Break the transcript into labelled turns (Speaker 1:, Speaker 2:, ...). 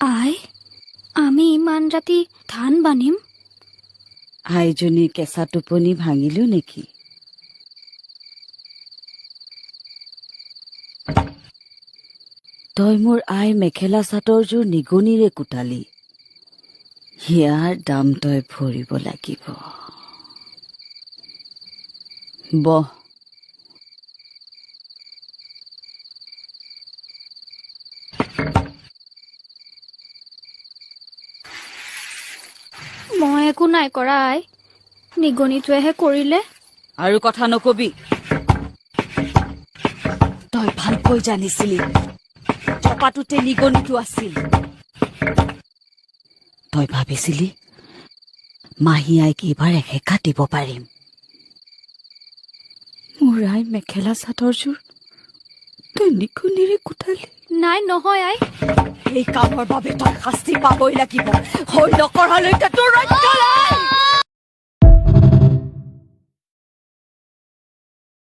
Speaker 1: আই আমি ইমান ৰাতি ধান বান্ধিম
Speaker 2: আইজনী কেঁচা টোপনি ভাঙিলো নেকি তই মোৰ আই মেখেলা চাদৰযোৰ নিগনিৰে কুটালি ইয়াৰ দাম তই ভৰিব লাগিব বহ
Speaker 1: মই একো নাই কৰা আই নিগনিটোৱেহে কৰিলে
Speaker 2: আৰু কথা নকবি তই ভালকৈ জানিছিলি চপাটোতে নিগনিটো আছিল তই ভাবিছিলি মাহী আইক এইবাৰ এসেকা দিব পাৰিম মোৰ আই মেখেলা চাদৰযোৰ তই নিগনিৰে কুটালি
Speaker 1: নাই নহয় আই
Speaker 2: এই কামৰ বাবে তই শাস্তি পাবই লাগিব হৈ নকৰালৈকে তোৰ